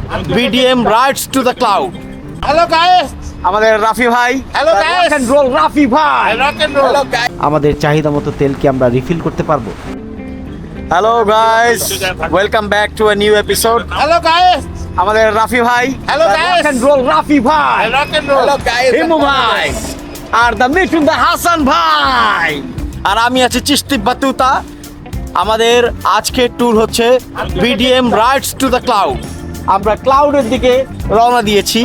BDM rides to the cloud. Hello guys. আমাদের রাফি ভাই, Hello guys. rock and roll Rafi ভাই। Rock and roll. Hello guys. আমাদের চাহিদা মতো তেল কি আমরা রিফিল করতে পারবো? Hello guys, welcome back to a new episode. Hello guys. আমাদের রাফি ভাই, Hello guys. rock and roll Rafi ভাই, Rock and roll. Hello guys. Himu ভাই, আর দ্য মিঠুন দা হাসান ভাই, আর আমি আছি চিস্তি বাতুতা। আমাদের আজকের ট্যুর হচ্ছে BDM rides to the cloud. আমরা ক্লাউডের দিকে রওনা দিয়েছি,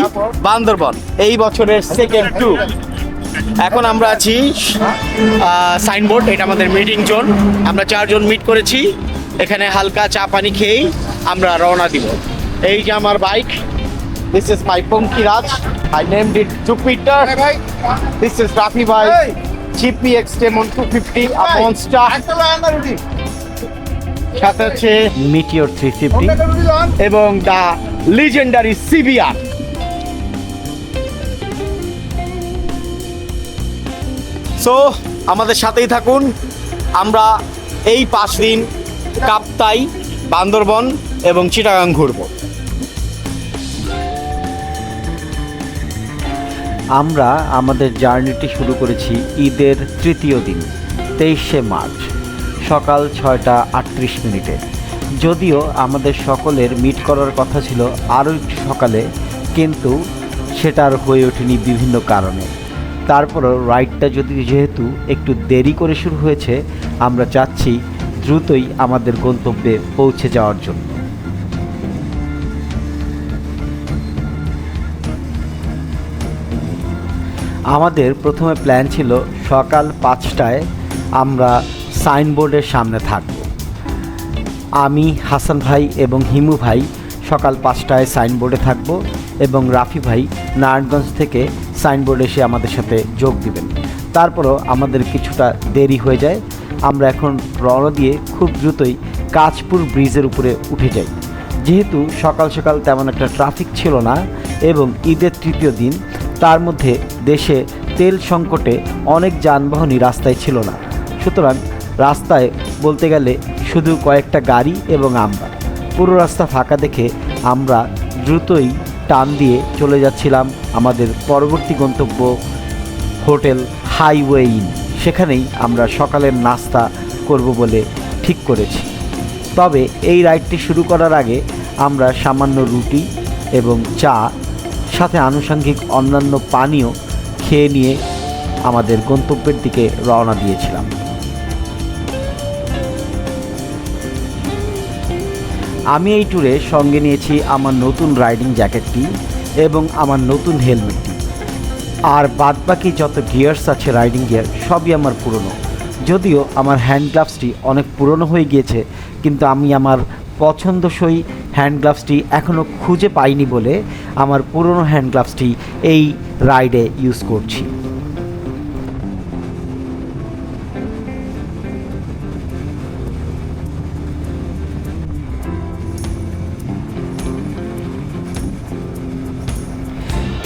বান্দরবন, এই বছরের সেকেন্ড ট্যুর। এখন আমরা আছি সাইনবোর্ড, এটা আমাদের মিটিং জোন। আমরা 4 জন মিট করেছি এখানে, হালকা চা পানি খেয়েই আমরা রওনা দিব। এই যে আমার bike, this is my পঙ্কিরাজ, I named it Jupiter. This is Rafi ভাই GPX Demon 250 a monster, সাথে আছে মিটিওর 350 এবং দা লিজেন্ডারি CBR। সো আমাদের সাথেই থাকুন, আমরা এই 5 দিন কাপ্তাই, বান্দরবন এবং চিটাগাং ঘুরব। আমরা আমাদের জার্নিটি শুরু করেছি ঈদের তৃতীয় দিন 23শে মার্চ সকাল 6টা 38 মিনিটে। যদিও আমাদের সকলের মিট করার কথা ছিল আরও একটু সকালে, কিন্তু সেটা আর হয়ে ওঠেনি বিভিন্ন কারণে। তারপরও রাইডটা যেহেতু একটু দেরি করে শুরু হয়েছে, আমরা চাচ্ছি দ্রুতই আমাদের গন্তব্যে পৌঁছে যাওয়ার জন্য। আমাদের প্রথমে প্ল্যান ছিল সকাল 5টায় আমরা সাইনবোর্ডের সামনে থাকব। আমি, হাসান ভাই এবং হিমু ভাই সকাল 5টায় সাইনবোর্ডে থাকব এবং রাফি ভাই নারায়ণগঞ্জ থেকে সাইনবোর্ডে এসে আমাদের সাথে যোগ দিবেন। তারপরও আমাদের কিছুটা দেরি হয়ে যায়। আমরা এখন রওনা দিয়ে খুব দ্রুতই কাঁচপুর ব্রিজের উপরে উঠে যাই। যেহেতু সকাল সকাল তেমন একটা ট্রাফিক ছিল না এবং ঈদের তৃতীয় দিন, তার মধ্যে দেশে তেল সংকটে অনেক যানবাহনই রাস্তায় ছিল না। সুতরাং রাস্তায় বলতে গেলে শুধু কয়েকটা গাড়ি এবং আমরা, পুরো রাস্তা ফাঁকা দেখে আমরা দ্রুতই টান দিয়ে চলে যাচ্ছিলাম আমাদের পরবর্তী গন্তব্য হোটেল হাইওয়ে ইন। সেখানেই আমরা সকালের নাস্তা করব বলে ঠিক করেছি। তবে এই রাইডটি শুরু করার আগে আমরা সামান্য রুটি এবং চা, সাথে আনুষঙ্গিক অন্যান্য পানীয় খেয়ে নিয়ে আমাদের গন্তব্যের দিকে রওনা দিয়েছিলাম। আমি এই ট্যুরে সঙ্গে নিয়েছি আমার নতুন রাইডিং জ্যাকেটটি এবং আমার নতুন হেলমেটটি, আর বাদবাকি যত গিয়ার্স আছে রাইডিং গিয়ার সবই আমার পুরনো। যদিও আমার হ্যান্ড গ্লাভসটি অনেক পুরনো হয়ে গিয়েছে, কিন্তু আমি আমার পছন্দসই হ্যান্ড গ্লাভসটি এখনও খুঁজে পাইনি বলে আমার পুরনো হ্যান্ড গ্লাভসটি এই রাইডে ইউজ করছি।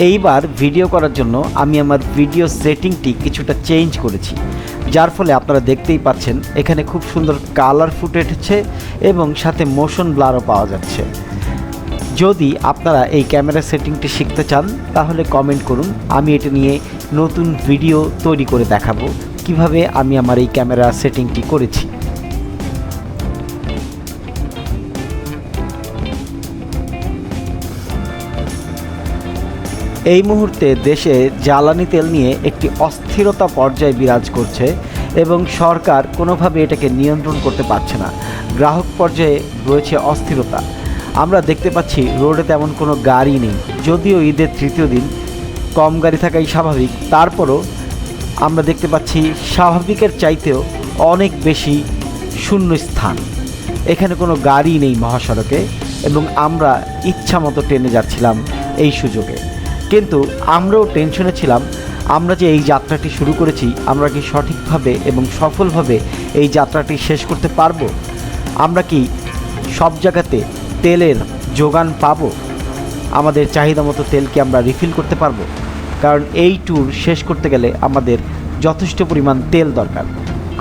এইবার ভিডিও করার জন্য আমি আমার ভিডিও সেটিংটি কিছুটা চেঞ্জ করেছি, যার ফলে আপনারা দেখতেই পাচ্ছেন এখানে খুব সুন্দর কালার ফুটেজ হচ্ছে এবং সাথে মোশন ব্লারও পাওয়া যাচ্ছে। যদি আপনারা এই ক্যামেরা সেটিংটি শিখতে চান তাহলে কমেন্ট করুন, আমি এটা নিয়ে নতুন ভিডিও তৈরি করে দেখাবো কিভাবে আমি আমার এই ক্যামেরা সেটিংটি করেছি। এই মুহূর্তে দেশে জ্বালানি তেল নিয়ে একটি অস্থিরতা পর্যায়ে বিরাজ করছে এবং সরকার কোনোভাবে এটাকে নিয়ন্ত্রণ করতে পারছে না। গ্রাহক পর্যায়ে রয়েছে অস্থিরতা। আমরা দেখতে পাচ্ছি রোডে তেমন কোনো গাড়ি নেই, যদিও ঈদের তৃতীয় দিন কম গাড়ি থাকাই স্বাভাবিক। তারপরও আমরা দেখতে পাচ্ছি স্বাভাবিকের চাইতেও অনেক বেশি শূন্য স্থান। এখানে কোনো গাড়ি নেই মহাসড়কে এবং আমরা ইচ্ছা মতো ট্রেনে যাচ্ছিলাম এই সুযোগে। কিন্তু আমরাও টেনশনে ছিলাম, আমরা যে এই যাত্রাটি শুরু করেছি আমরা কি সঠিকভাবে এবং সফলভাবে এই যাত্রাটি শেষ করতে পারবো? আমরা কি সব জায়গাতে তেলের যোগান পাবো? আমাদের চাহিদা মতো তেল কি আমরা রিফিল করতে পারবো? কারণ এই ট্যুর শেষ করতে গেলে আমাদের যথেষ্ট পরিমাণ তেল দরকার।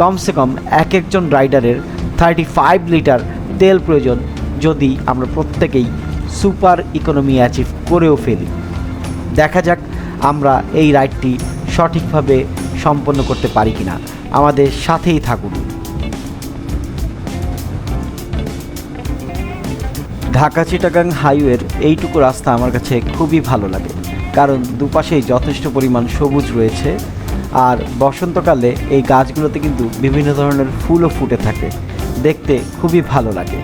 কমসে কম এক একজন রাইডারের 35 লিটার তেল প্রয়োজন, যদি আমরা প্রত্যেকেই সুপার ইকোনমি অ্যাচিভ করেও ফেলি। দেখা যাক আমরা এই রাইডটি সঠিকভাবে সম্পন্ন করতে পারি কিনা। আমাদের সাথেই থাকুন। ঢাকা চিটাগাং হাইওয়ের এইটুকু রাস্তা আমার কাছে খুবই ভালো লাগে, কারণ দুপাশেই যথেষ্ট পরিমাণ সবুজ রয়েছে। আর বসন্তকালে এই গাছগুলোতে কিন্তু বিভিন্ন ধরনের ফুলও ফুটে থাকে, দেখতে খুবই ভালো লাগে।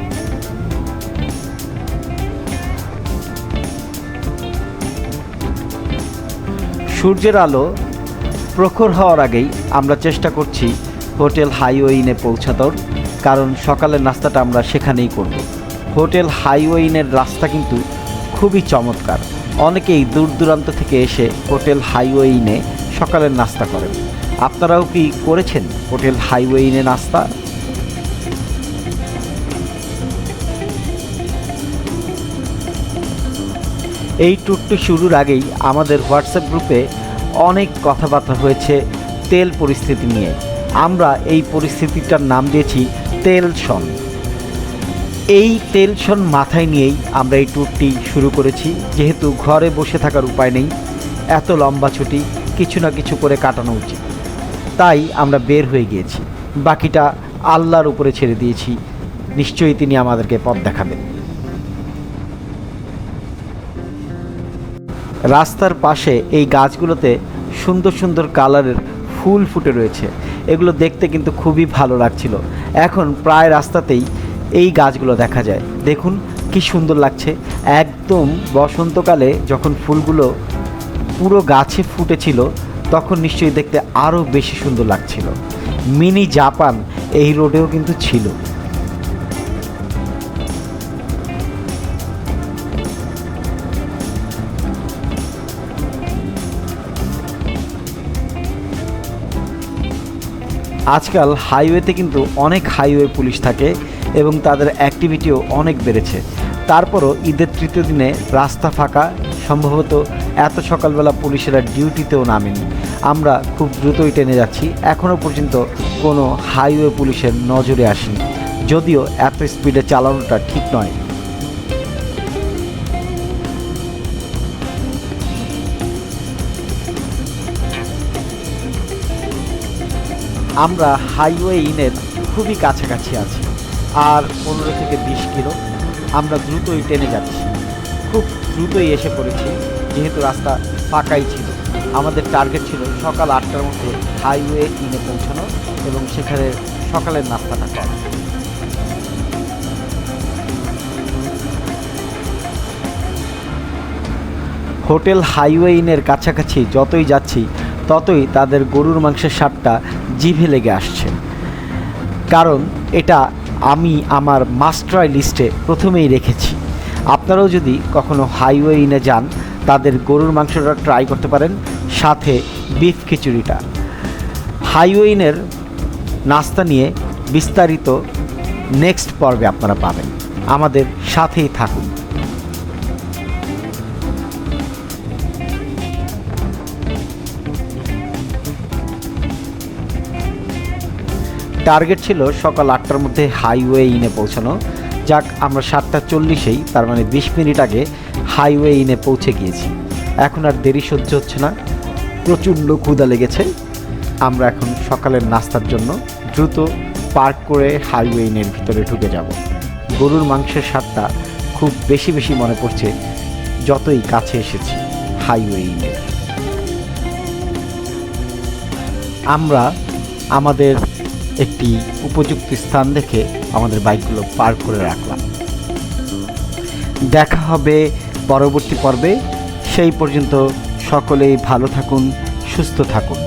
সূর্যের আলো প্রখর হওয়ার আগেই আমরা চেষ্টা করছি হোটেল হাইওয়ে ইনে পৌঁছানোর, কারণ সকালের নাস্তাটা আমরা সেখানেই করব। হোটেল হাইওয়ে ইনের রাস্তা কিন্তু খুবই চমৎকার। অনেকেই দূর দূরান্ত থেকে এসে হোটেল হাইওয়ে ইনে সকালের নাস্তা করেন। আপনারাও কি করেছেন হোটেল হাইওয়ে ইনে নাস্তা? এই ট্যুরটি শুরুর আগেই আমাদের হোয়াটসঅ্যাপ গ্রুপে অনেক কথাবার্তা হয়েছে তেল পরিস্থিতি নিয়ে। আমরা এই পরিস্থিতিটার নাম দিয়েছি তেলশন। এই তেলশন মাথায় নিয়েই আমরা এই ট্যুরটি শুরু করেছি, যেহেতু ঘরে বসে থাকার উপায় নেই, এত লম্বা ছুটি কিছু না কিছু করে কাটানো উচিত। তাই আমরা বের হয়ে গিয়েছি, বাকিটা আল্লাহর উপরে ছেড়ে দিয়েছি, নিশ্চয়ই তিনি আমাদেরকে পথ দেখাবেন। রাস্তার পাশে এই গাছগুলোতে সুন্দর সুন্দর কালারের ফুল ফুটে রয়েছে, এগুলো দেখতে কিন্তু খুবই ভালো লাগছিল। এখন প্রায় রাস্তাতেই এই গাছগুলো দেখা যায়, দেখুন কি সুন্দর লাগছে। একদম বসন্তকালে যখন ফুলগুলো পুরো গাছে ফুটেছিল তখন নিশ্চয়ই দেখতে আরও বেশি সুন্দর লাগছিল। মিনি জাপান এই রোডেও কিন্তু ছিল। আজকাল হাইওয়েতে কিন্তু অনেক হাইওয়ে পুলিশ থাকে এবং তাদের অ্যাক্টিভিটিও অনেক বেড়েছে। তারপরও ঈদের তৃতীয় দিনে রাস্তা ফাঁকা, সম্ভবত এত সকালবেলা পুলিশেরা ডিউটিতেও নামেনি। আমরা খুব দ্রুতই ট্রেনে যাচ্ছি, এখনও পর্যন্ত কোনো হাইওয়ে পুলিশের নজরে আসেনি, যদিও এত স্পিডে চালানোটা ঠিক নয়। আমরা হাইওয়ে ইনের খুবই কাছাকাছি আছি, আর 15 থেকে 20 কিলো। আমরা দ্রুতই ট্রেনে যাচ্ছি, খুব দ্রুতই এসে পড়েছি, যেহেতু রাস্তা ফাঁকাই ছিল। আমাদের টার্গেট ছিল সকাল 8টার মধ্যে হাইওয়ে ইনে পৌঁছানো এবং সেখানে সকালের নাস্তাটা করা। হোটেল হাইওয়ে ইনের কাছাকাছি যতই যাচ্ছি ততই তাদের গরুর মাংসের স্বাদটা জিভে লেগে আসছে, কারণ এটা আমি আমার মাস্ট ট্রাই লিস্টে প্রথমেই রেখেছি। আপনারাও যদি কখনো হাইওয়ে ইনে যান তাদের গরুর মাংসটা ট্রাই করতে পারেন, সাথে বিফ খিচুড়িটা। হাইওয়ে ইনের নাস্তা নিয়ে বিস্তারিত নেক্সট পর্বে আপনারা পাবেন, আমাদের সাথেই থাকুন। টার্গেট ছিল সকাল 8টার মধ্যে হাইওয়ে ইনে পৌঁছানো, যাক আমরা 7:40-এই, তার মানে 20 মিনিট আগে হাইওয়ে ইনে পৌঁছে গিয়েছি। এখন আর দেরি সহ্য হচ্ছে না, প্রচণ্ড ক্ষুধা লেগেছে। আমরা এখন সকালের নাস্তার জন্য দ্রুত পার্ক করে হাইওয়ে ইনের ভিতরে ঢুকে যাব। গরুর মাংসের স্বাদটা খুব বেশি বেশি মনে পড়ছে যতই কাছে এসেছি হাইওয়ে ইনের। আমরা আমাদের একটি উপযুক্ত স্থান দেখে আমাদের বাইকগুলো পার্ক করে রাখলাম। দেখা হবে পরবর্তী পর্বে, সেই পর্যন্ত সকলেই ভালো থাকুন, সুস্থ থাকুন।